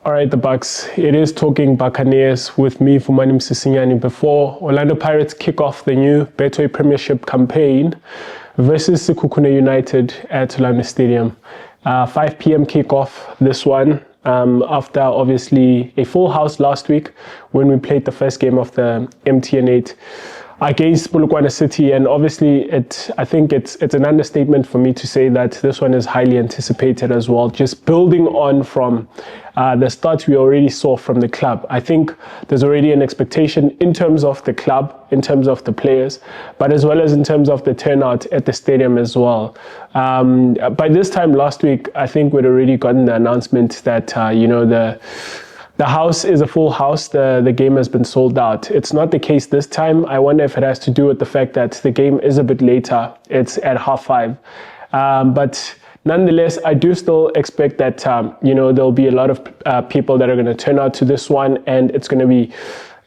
All right, the Bucks. It is Talking Buccaneers with me, Fumane. Before Orlando Pirates kick off the new Betway Premiership campaign versus Sekhukhune United at Orlando Stadium. 5 p.m. kickoff, this one, after obviously a full house last week when we played the first game of the MTN 8 against Polokwane City, and obviously I think it's an understatement for me to say that this one is highly anticipated as well, just building on from the start we already saw from the club. I think there's already an expectation in terms of the club, in terms of the players, but as well as in terms of the turnout at the stadium as well. By this time last week, I think we'd already gotten the announcement that the house is a full house. The game has been sold out. It's not the case this time. I wonder if it has to do with the fact that the game is a bit later. It's at 5:30. But nonetheless, I do still expect that, there'll be a lot of people that are going to turn out to this one, and it's going to be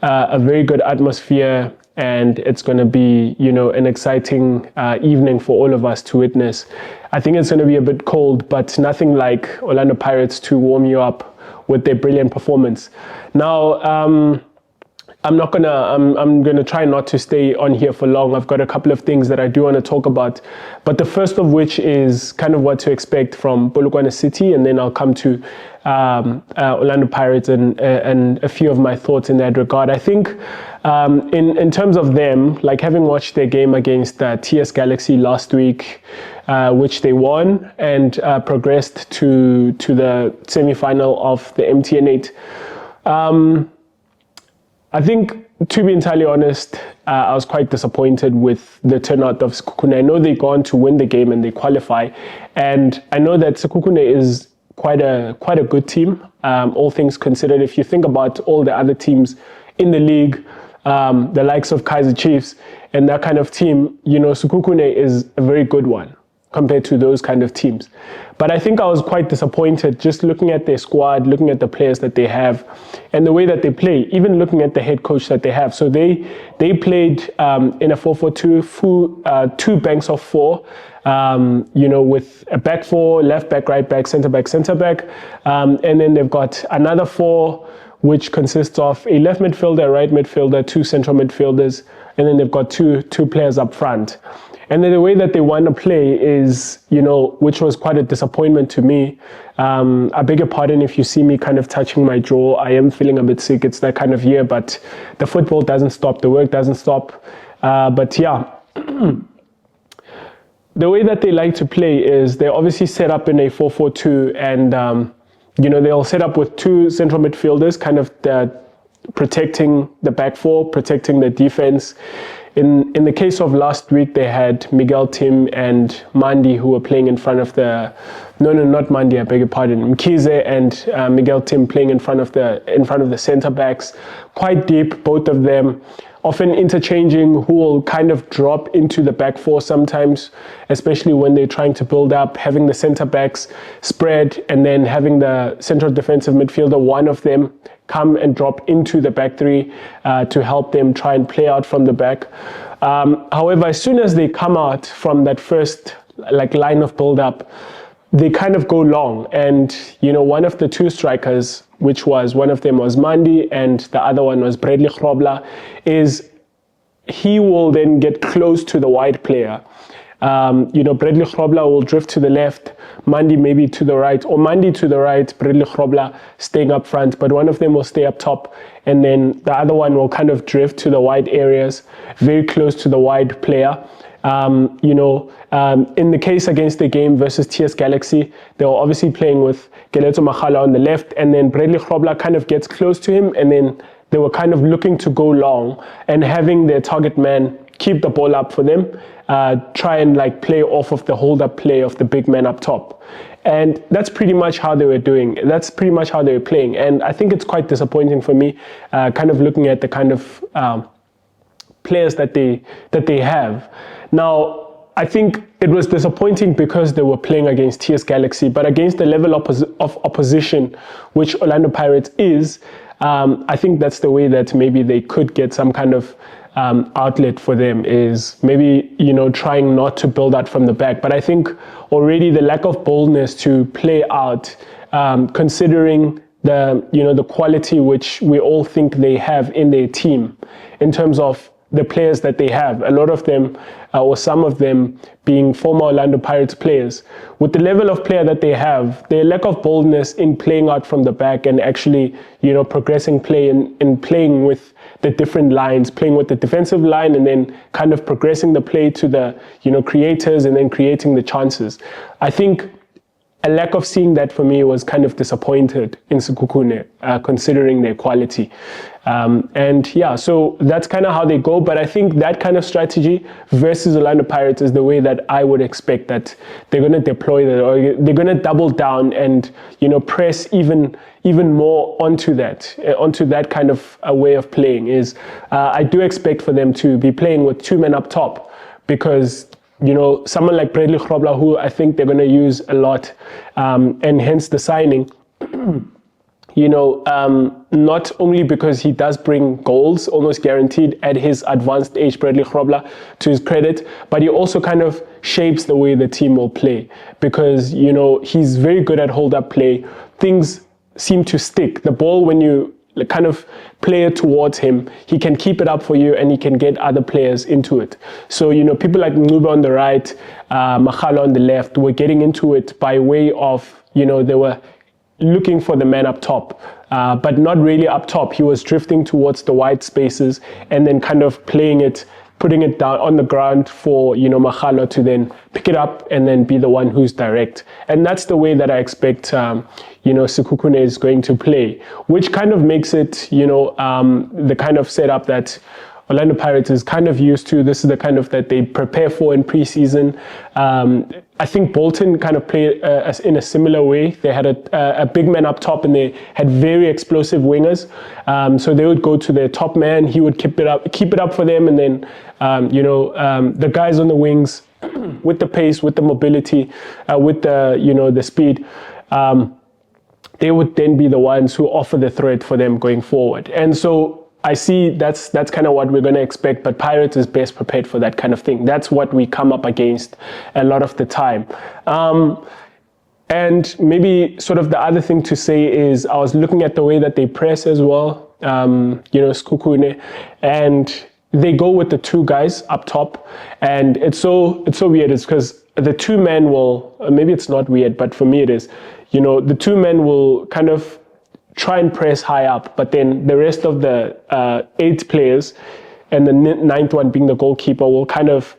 a very good atmosphere, and it's going to be, an exciting evening for all of us to witness. I think it's going to be a bit cold, but nothing like Orlando Pirates to warm you up with their brilliant performance. Now, I'm gonna try not to stay on here for long. I've got a couple of things that I do want to talk about, but the first of which is kind of what to expect from Polokwane City, and then I'll come to Orlando Pirates and a few of my thoughts in that regard. I think in terms of them, like having watched their game against TS Galaxy last week, which they won and progressed to the semi-final of the MTN 8. I think, to be entirely honest, I was quite disappointed with the turnout of Sekhukhune. I know they go on to win the game and they qualify, and I know that Sekhukhune is quite a good team, all things considered. If you think about all the other teams in the league, the likes of Kaizer Chiefs and that kind of team, Sekhukhune is a very good one compared to those kind of teams. But I think I was quite disappointed just looking at their squad, looking at the players that they have and the way that they play, even looking at the head coach that they have. So they played in a 4-4-2, 2 banks of 4, with a back 4, left back, right back, centre back. And then they've got another 4, which consists of a left midfielder, a right midfielder, 2 central midfielders, and then they've got two players up front. And then the way that they want to play is, which was quite a disappointment to me. I beg your pardon if you see me kind of touching my jaw. I am feeling a bit sick. It's that kind of year, but the football doesn't stop. The work doesn't stop. But yeah, the way that they like to play is they're obviously set up in a 4-4-2, and, they'll set up with 2 central midfielders, kind of protecting the back 4, protecting the defense. In the case of last week, they had Miguel Tim and Mandi who were playing in front of not Mandi, I beg your pardon, Mkhize and Miguel Tim playing in front of the centre backs, quite deep, both of them, often interchanging, who will kind of drop into the back 4 sometimes, especially when they're trying to build up, having the centre backs spread and then having the central defensive midfielder, one of them, come and drop into the back 3 to help them try and play out from the back. However, as soon as they come out from that first line of build-up, they kind of go long. And, one of the 2 strikers, which was, one of them was Mandi and the other one was Bradley Grobler, he will then get close to the wide player. Bradley Grobler will drift to the left, Mandi maybe to the right, or Mandi to the right, Bradley Grobler staying up front, but one of them will stay up top, and then the other one will kind of drift to the wide areas, very close to the wide player. In the case against the game versus TS Galaxy, they were obviously playing with Geleto Magala on the left, and then Bradley Grobler kind of gets close to him, and then they were kind of looking to go long and having their target man keep the ball up for them, try and play off of the hold-up play of the big man up top. And that's pretty much how they were doing. That's pretty much how they were playing. And I think it's quite disappointing for me, kind of looking at the kind of players that they have. Now, I think it was disappointing because they were playing against TS Galaxy, but against the level of opposition which Orlando Pirates is, I think that's the way that maybe they could get some kind of outlet for them, is maybe, trying not to build out from the back. But I think already the lack of boldness to play out, considering the quality which we all think they have in their team in terms of the players that they have, a lot of them or some of them being former Orlando Pirates players. With the level of player that they have, their lack of boldness in playing out from the back and actually, progressing play and playing with the different lines, playing with the defensive line and then kind of progressing the play to the, creators and then creating the chances. I think a lack of seeing that for me was kind of disappointed in Sekhukhune, considering their quality. So that's kind of how they go. But I think that kind of strategy versus Orlando Pirates is the way that I would expect that they're going to deploy that, or they're going to double down and, press even more onto that kind of a way of playing. Is I do expect for them to be playing with two men up top, because someone like Bradley Grobler, who I think they're going to use a lot, and hence the signing, not only because he does bring goals, almost guaranteed at his advanced age, Bradley Grobler, to his credit, but he also kind of shapes the way the team will play, because, he's very good at hold-up play. Things seem to stick. The ball, when you kind of play it towards him, he can keep it up for you and he can get other players into it. So, people like Ngube on the right, Magalo on the left were getting into it by way of, they were looking for the man up top, but not really up top. He was drifting towards the wide spaces and then kind of playing it, putting it down on the ground for, Magalo to then pick it up and then be the one who's direct. And that's the way that I expect, Sekhukhune is going to play, which kind of makes it, the kind of setup that Orlando Pirates is kind of used to. This is the kind of that they prepare for in preseason. I think Bolton kind of played in a similar way. They had a big man up top and they had very explosive wingers. So they would go to their top man. He would keep it up for them. And then, the guys on the wings with the pace, with the mobility, with the speed, they would then be the ones who offer the threat for them going forward. And so I see that's kind of what we're going to expect, but Pirates is best prepared for that kind of thing. That's what we come up against a lot of the time. And maybe sort of the other thing to say is I was looking at the way that they press as well, Sekhukhune, and they go with the two guys up top. And it's so weird. It's because the two men will, maybe it's not weird, but for me it is, the two men will kind of try and press high up, but then the rest of the 8 players and the ninth one being the goalkeeper will kind of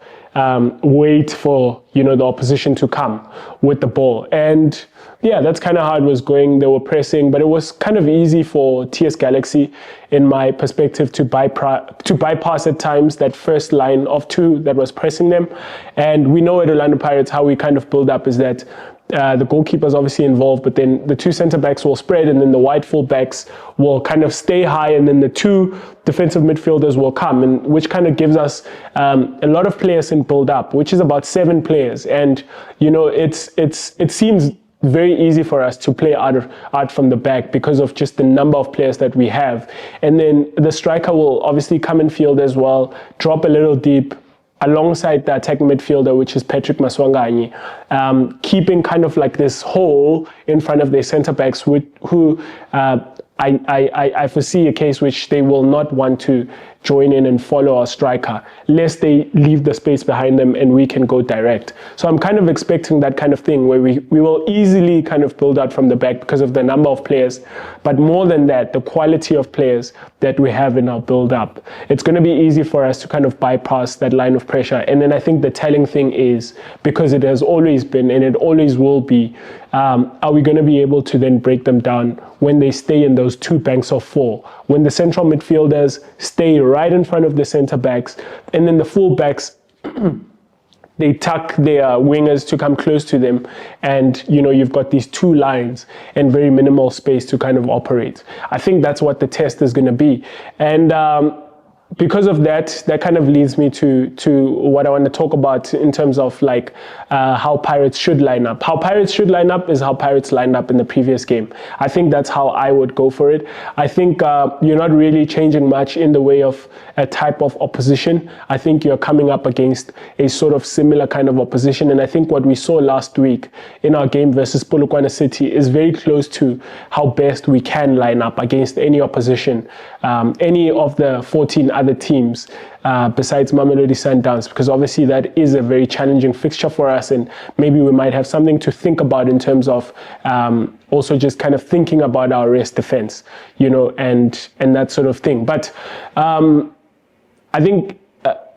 wait for, the opposition to come with the ball. And yeah, that's kind of how it was going. They were pressing, but it was kind of easy for TS Galaxy, in my perspective, to bypass at times that first line of 2 that was pressing them. And we know at Orlando Pirates how we kind of build up is that the goalkeeper is obviously involved, but then the 2 center backs will spread and then the wide full backs will kind of stay high, and then the 2 defensive midfielders will come, and which kind of gives us a lot of players in build up, which is about 7 players. And it seems very easy for us to play out from the back because of just the number of players that we have. And then the striker will obviously come in field as well, drop a little deep alongside the attacking midfielder, which is Patrick Maswanganyi, keeping kind of like this hole in front of their centre backs, who I foresee a case which they will not want to join in and follow our striker, lest they leave the space behind them and we can go direct. So I'm kind of expecting that kind of thing where we will easily kind of build out from the back because of the number of players, but more than that, the quality of players that we have in our build up. It's going to be easy for us to kind of bypass that line of pressure. And then I think the telling thing is, because it has always been and it always will be, are we going to be able to then break them down when they stay in those 2 banks of 4, when the central midfielders stay right in front of the center backs, and then the full backs they tuck their wingers to come close to them, and you've got these two lines and very minimal space to kind of operate. I think that's what the test is going to be, and because of that kind of leads me to what I want to talk about in terms of like how Pirates should line up. How Pirates should line up is how Pirates lined up in the previous game. I think that's how I would go for it. I think you're not really changing much in the way of a type of opposition. I think you're coming up against a sort of similar kind of opposition, and I think what we saw last week in our game versus Polokwane City is very close to how best we can line up against any opposition, any of the 14 other teams besides Mamelodi Sundowns, because obviously that is a very challenging fixture for us, and maybe we might have something to think about in terms of also just kind of thinking about our rest defense, and that sort of thing. But I think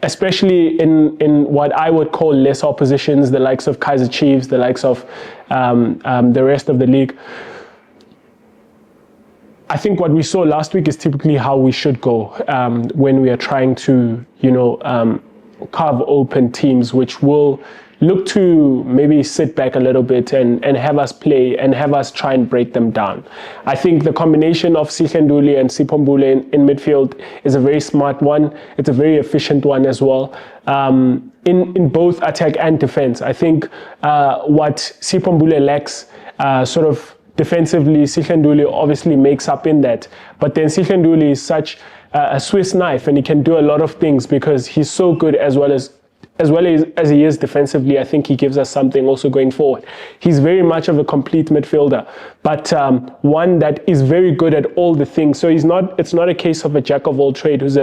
especially in what I would call less oppositions, the likes of Kaizer Chiefs, the likes of the rest of the league, I think what we saw last week is typically how we should go when we are trying to, carve open teams, which will look to maybe sit back a little bit and have us play and have us try and break them down. I think the combination of Sikhenduli and Sipombule in midfield is a very smart one. It's a very efficient one as well. In both attack and defense, I think what Sipombule lacks sort of defensively, Sikhenduli obviously makes up in that. But then Sikhenduli is such a Swiss knife, and he can do a lot of things because he's so good as well as he is defensively. I think he gives us something also going forward. He's very much of a complete midfielder, but one that is very good at all the things. So it's not a case of a jack of all trade who's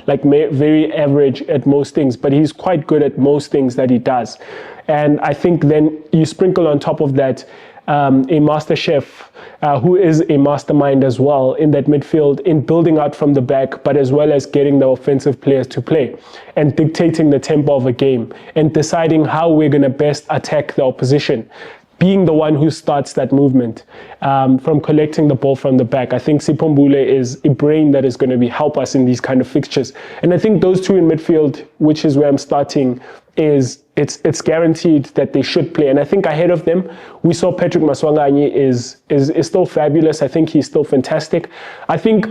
very average at most things, but he's quite good at most things that he does. And I think then you sprinkle on top of that a master chef who is a mastermind as well in that midfield, in building out from the back, but as well as getting the offensive players to play and dictating the tempo of a game and deciding how we're going to best attack the opposition, being the one who starts that movement from collecting the ball from the back. I think Sipombule is a brain that is going to help us in these kind of fixtures. And I think those two in midfield, which is where I'm starting, it's guaranteed that they should play. And I think ahead of them, we saw Patrick Maswanganyi is still fabulous. I think he's still fantastic. I think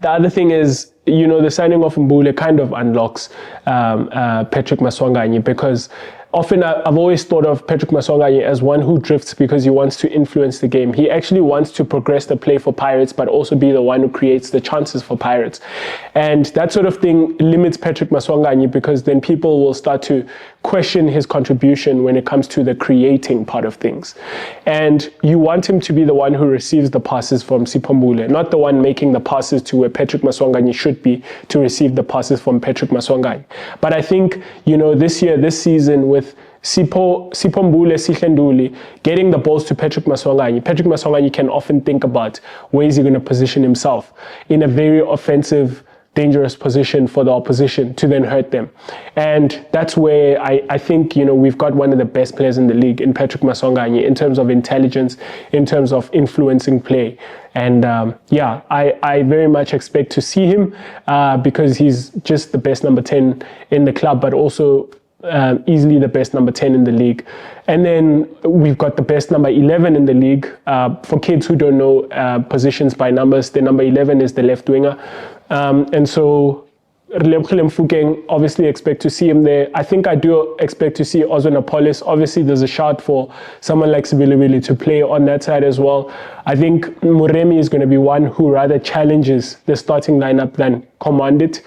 the other thing is, the signing of Mbule kind of unlocks Patrick Maswanganyi, because often I've always thought of Patrick Maswanganyi as one who drifts because he wants to influence the game. He actually wants to progress the play for Pirates, but also be the one who creates the chances for Pirates. And that sort of thing limits Patrick Maswanganyi, because then people will start to question his contribution when it comes to the creating part of things. And you want him to be the one who receives the passes from Sipombule, not the one making the passes to where Patrick Maswanganyi should be to receive the passes from Patrick Maswanganyi. But I think, this season with Sipombule, Sikhenduli getting the balls to Patrick Maswanganyi can often think about where is he going to position himself in a very offensive, dangerous position for the opposition to then hurt them. And that's where I think, we've got one of the best players in the league in Patrick Maswanganyi in terms of intelligence, in terms of influencing play. And I very much expect to see him because he's just the best number 10 in the club, but also easily the best number 10 in the league. And then we've got the best number 11 in the league. For kids who don't know positions by numbers, the number 11 is the left winger. And so obviously expect to see him there. I think I do expect to see Ozonapolis. Obviously, there's a shout for someone like Sibilibili to play on that side as well. I think Muremi is going to be one who rather challenges the starting lineup than command it.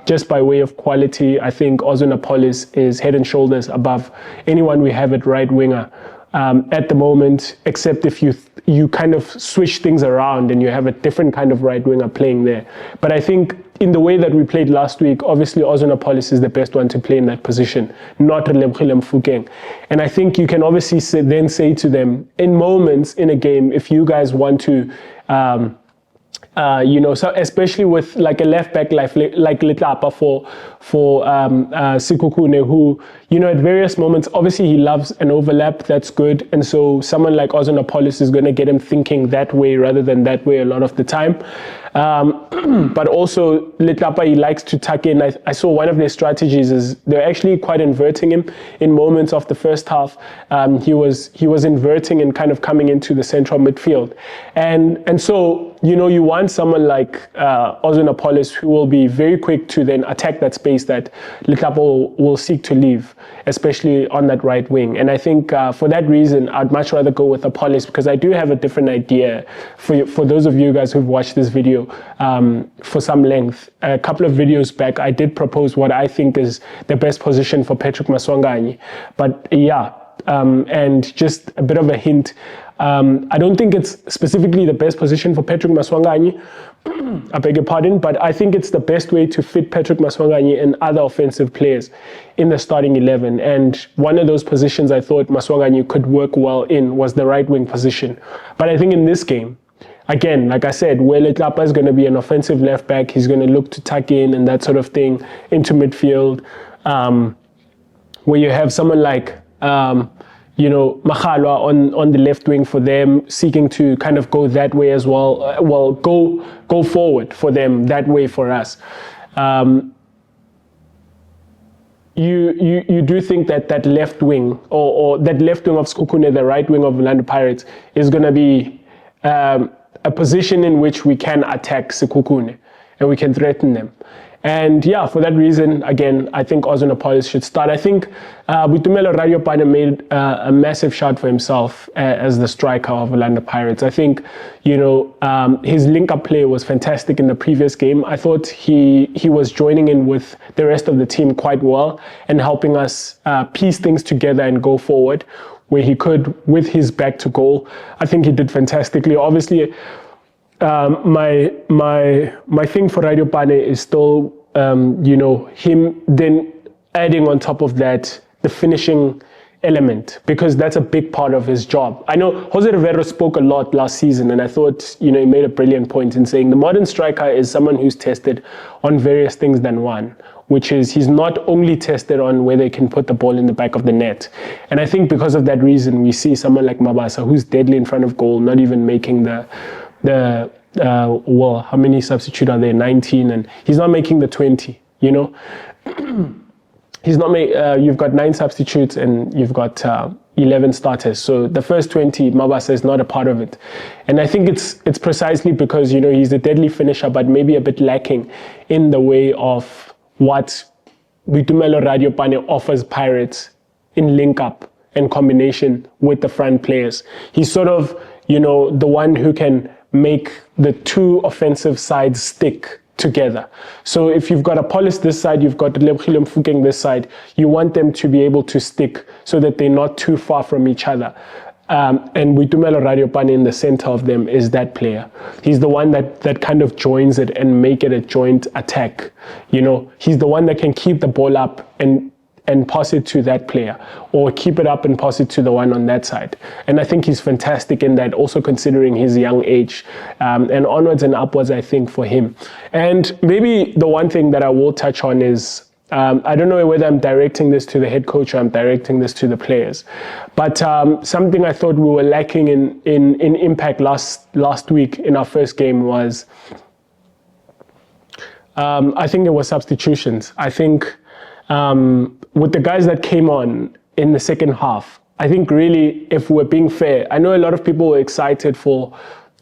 Just by way of quality, I think Ozonapolis is head and shoulders above anyone we have at right winger at the moment, except if you kind of switch things around and you have a different kind of right winger playing there. But I think in the way that we played last week, obviously Ozonapolis is the best one to play in that position, not Relebogile Mofokeng. And I think you can obviously then say to them, in moments in a game, if you guys want to So especially with like a left back like Letlapa for Sekhukhune, who, at various moments, obviously he loves an overlap, that's good. And so someone like Ozonapolis is going to get him thinking that way rather than that way a lot of the time. But also Letlapa, he likes to tuck in. I saw one of their strategies is they're actually quite inverting him in moments of the first half. He was inverting and kind of coming into the central midfield. And so, you want someone like Ozonapolis who will be very quick to then attack that space that Letlapa will seek to leave, especially on that right wing. And I think for that reason, I'd much rather go with Apolis, because I do have a different idea for those of you guys who've watched this video for some length. A couple of videos back, I did propose what I think is the best position for Patrick Maswanganyi. But yeah, and just a bit of a hint, I don't think it's specifically the best position for Patrick Maswanganyi, I beg your pardon, but I think it's the best way to fit Patrick Maswanganyi and other offensive players in the starting 11. And one of those positions I thought Maswanganyi could work well in was the right wing position. But I think in this game, again, like I said, where Letlapa is going to be an offensive left back, he's going to look to tuck in and that sort of thing into midfield, where you have someone like Makhalwa on the left wing for them, seeking to kind of go that way as well. Go forward for them that way for us. You do think that left wing or that left wing of Sekhukhune, the right wing of Orlando Pirates, is going to be a position in which we can attack Sekhukhune and we can threaten them. And yeah, for that reason, again, I think Ozonapolis should start. I think Boitumelo Radiopane made a massive shot for himself as the striker of Orlando Pirates. I think, his link-up play was fantastic in the previous game. I thought he was joining in with the rest of the team quite well and helping us piece things together and go forward where he could with his back to goal. I think he did fantastically. Obviously, my thing for Radiopane is still, him then adding on top of that the finishing element, because that's a big part of his job. I know Jose Rivero spoke a lot last season, and I thought, he made a brilliant point in saying the modern striker is someone who's tested on various things than one, which is he's not only tested on whether he can put the ball in the back of the net. And I think because of that reason, we see someone like Mabasa, who's deadly in front of goal, not even making how many substitutes are there? 19, and he's not making the 20, He's not you've got 9 substitutes and you've got 11 starters. So the first 20, Mabasa is not a part of it. And I think it's precisely because, he's a deadly finisher, but maybe a bit lacking in the way of what Boitumelo Radiopane offers Pirates in link-up and combination with the front players. He's sort of, the one who can make the two offensive sides stick together. So if you've got Apolis this side, you've got Lebogile Mofokeng this side, you want them to be able to stick so that they're not too far from each other. And Boitumelo Radiopane in the center of them is that player. He's the one that kind of joins it and make it a joint attack. He's the one that can keep the ball up and pass it to that player, or keep it up and pass it to the one on that side. And I think he's fantastic in that, also considering his young age, and onwards and upwards, I think, for him. And maybe the one thing that I will touch on is, I don't know whether I'm directing this to the head coach or I'm directing this to the players, but something I thought we were lacking in impact last week in our first game was, I think it was substitutions. I think with the guys that came on in the second half, I think really, if we're being fair, I know a lot of people were excited for,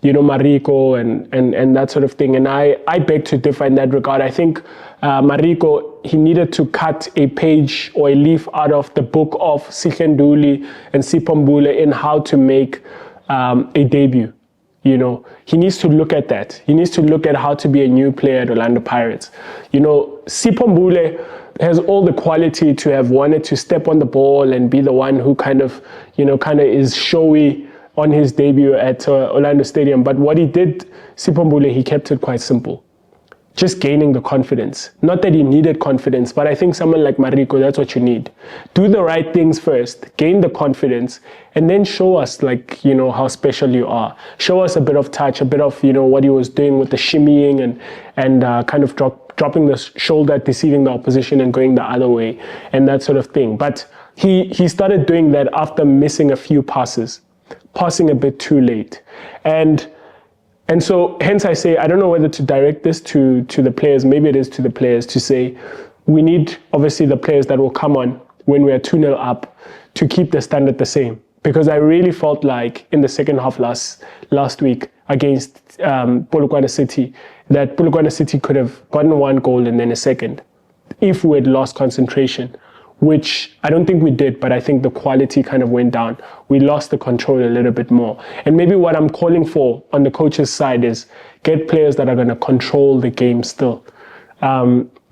Mariko and that sort of thing. And I beg to differ in that regard. I think Mariko, he needed to cut a page or a leaf out of the book of Sikhenduli and Sipombule in how to make a debut. He needs to look at that. He needs to look at how to be a new player at Orlando Pirates. Sipombule has all the quality to have wanted to step on the ball and be the one who kind of is showy on his debut at Orlando Stadium. But what he did, Sipombule, he kept it quite simple. just gaining the confidence. Not that he needed confidence, but I think someone like Mariko, that's what you need. Do the right things first, gain the confidence, and then show us, like, you know, how special you are. Show us a bit of touch, a bit of, you know, what he was doing with the shimmying and kind of dropping the shoulder, deceiving the opposition and going the other way and that sort of thing. But he started doing that after missing a few passes, passing a bit too late. And so hence I say, I don't know whether to direct this to the players. Maybe it is to the players to say, we need obviously the players that will come on when we are 2-0 up to keep the standard the same. Because I really felt like in the second half last week against Polokwane City, that Polokwane City could have gotten one goal and then a second if we had lost concentration, which I don't think we did, but I think the quality kind of went down. We lost the control a little bit more. And maybe what I'm calling for on the coach's side is get players that are going to control the game still.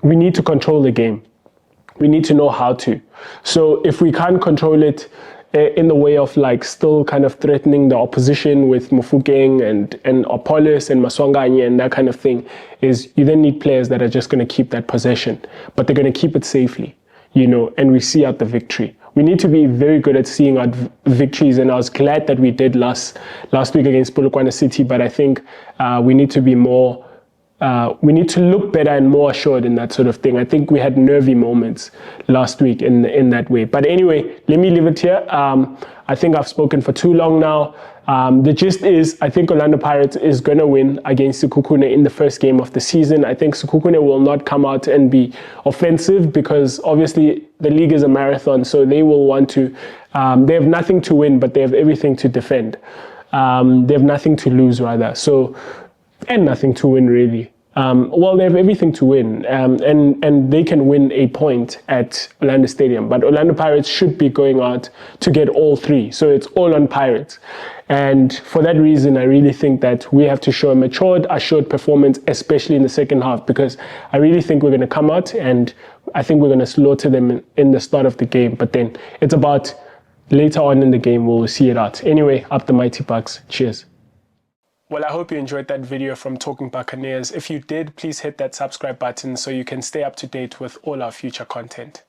We need to control the game. We need to know how to. So if we can't control it in the way of like still kind of threatening the opposition with Mofokeng and Opolis and Maswanganye and that kind of thing, is you then need players that are just going to keep that possession, but they're going to keep it safely, you know, and we see out the victory. We need to be very good at seeing out victories, and I was glad that we did last week against Polokwane City, but I think we need to be more, we need to look better and more assured in that sort of thing. I think we had nervy moments last week in that way. But anyway, let me leave it here. I think I've spoken for too long now. The gist is, I think Orlando Pirates is going to win against Sekhukhune in the first game of the season. I think Sekhukhune will not come out and be offensive because obviously the league is a marathon, so they will want to, they have nothing to win, but they have everything to defend. They have nothing to lose rather, so, and nothing to win really. Well, they have everything to win, and they can win a point at Orlando Stadium. But Orlando Pirates should be going out to get all three. So it's all on Pirates. And for that reason, I really think that we have to show a matured, assured performance, especially in the second half, because I really think we're going to come out and I think we're going to slaughter them in the start of the game. But then it's about later on in the game, we'll see it out. Anyway, up the mighty Bucks. Cheers. Well, I hope you enjoyed that video from Talking Buccaneers. If you did, please hit that subscribe button so you can stay up to date with all our future content.